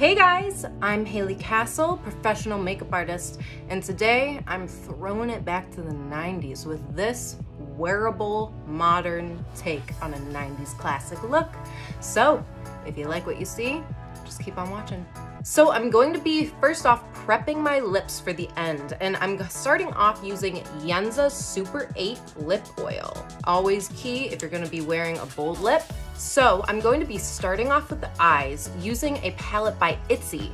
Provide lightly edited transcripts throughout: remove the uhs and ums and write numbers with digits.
Hey guys, I'm Haley Castle, professional makeup artist, and today I'm throwing it back to the 90s with this wearable, modern take on a 90s classic look. So, if you like what you see, just keep on watching. So I'm going to be, first off, prepping my lips for the end, and I'm starting off using Yenza Super 8 Lip Oil. Always key if you're gonna be wearing a bold lip. So I'm going to be starting off with the eyes using a palette by IPSY,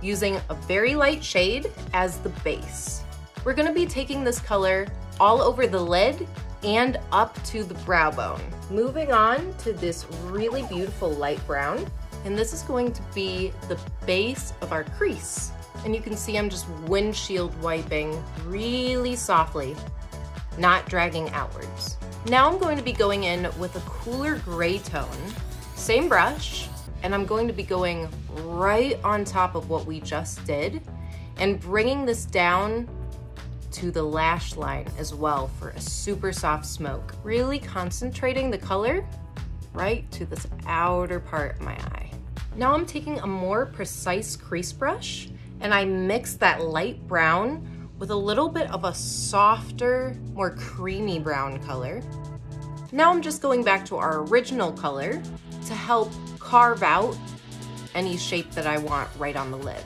using a very light shade as the base. We're gonna be taking this color all over the lid and up to the brow bone. Moving on to this really beautiful light brown, and this is going to be the base of our crease. And you can see I'm just windshield wiping really softly, not dragging outwards. Now I'm going to be going in with a cooler gray tone, same brush, and I'm going to be going right on top of what we just did and bringing this down to the lash line as well for a super soft smoke. Really concentrating the color right to this outer part of my eye. Now I'm taking a more precise crease brush and I mix that light brown with a little bit of a softer, more creamy brown color. Now I'm just going back to our original color to help carve out any shape that I want right on the lid.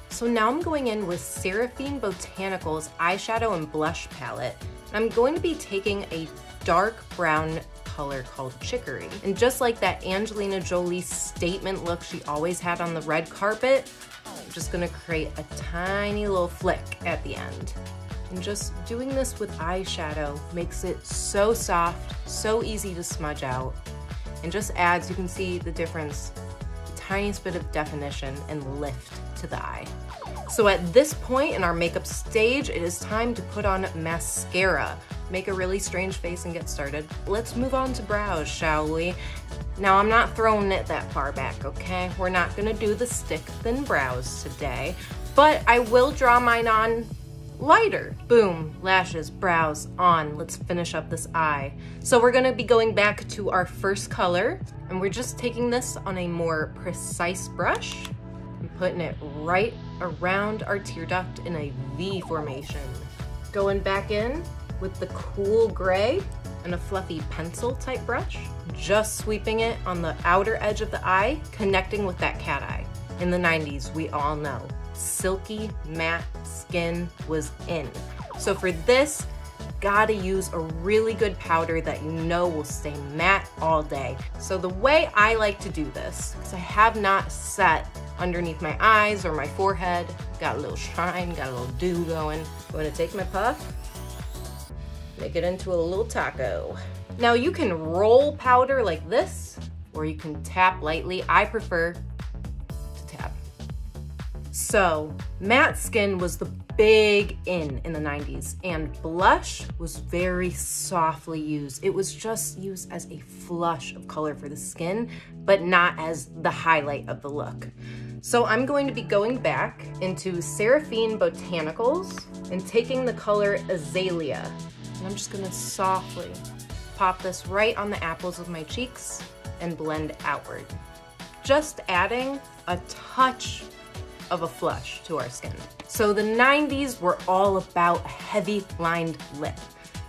So now I'm going in with Seraphine Botanicals eyeshadow and blush palette. I'm going to be taking a dark brown color called Chicory. And just like that Angelina Jolie statement look she always had on the red carpet, I'm just gonna create a tiny little flick at the end. And just doing this with eyeshadow makes it so soft, so easy to smudge out, and just adds, you can see the difference, the tiniest bit of definition and lift to the eye. So at this point in our makeup stage, it is time to put on mascara. Make a really strange face and get started. Let's move on to brows, shall we? Now I'm not throwing it that far back, okay? We're not gonna do the stick thin brows today, but I will draw mine on lighter. Boom, lashes, brows on. Let's finish up this eye. So we're gonna be going back to our first color, and we're just taking this on a more precise brush and putting it right around our tear duct in a V formation. Going back in with the cool gray and a fluffy pencil type brush, just sweeping it on the outer edge of the eye, connecting with that cat eye. In the 90s, we all know, silky matte skin was in. So for this, gotta use a really good powder that you know will stay matte all day. So the way I like to do this, because I have not set underneath my eyes or my forehead, got a little shine, got a little dew going. I'm gonna take my puff, make it into a little taco. Now you can roll powder like this, or you can tap lightly. I prefer to tap. So matte skin was the big in the 90s, and blush was very softly used. It was just used as a flush of color for the skin, but not as the highlight of the look. So I'm going to be going back into Seraphine Botanicals and taking the color Azalea. And I'm just gonna softly pop this right on the apples of my cheeks and blend outward. Just adding a touch of a flush to our skin. So the 90s were all about a heavy lined lip.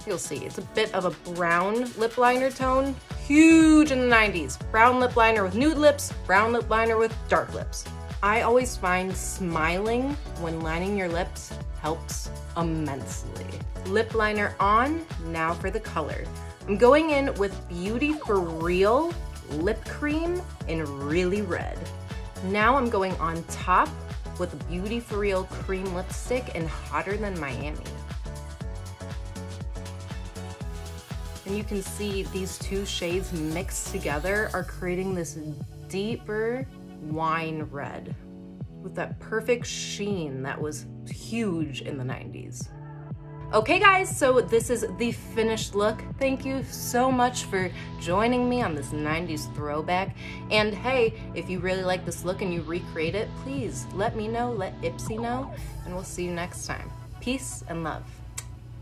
You'll see it's a bit of a brown lip liner tone, huge in the 90s. Brown lip liner with nude lips, brown lip liner with dark lips. I always find smiling when lining your lips helps immensely. Lip liner on, now for the color. I'm going in with Beauty For Real lip cream in really red. Now I'm going on top with Beauty For Real cream lipstick in Hotter Than Miami. And you can see these two shades mixed together are creating this deeper wine red with that perfect sheen that was huge in the 90s. Okay guys, so this is the finished look. Thank you so much for joining me on this 90s throwback. And hey, if you really like this look and you recreate it, please let me know, let IPSY know, and we'll see you next time. Peace and love.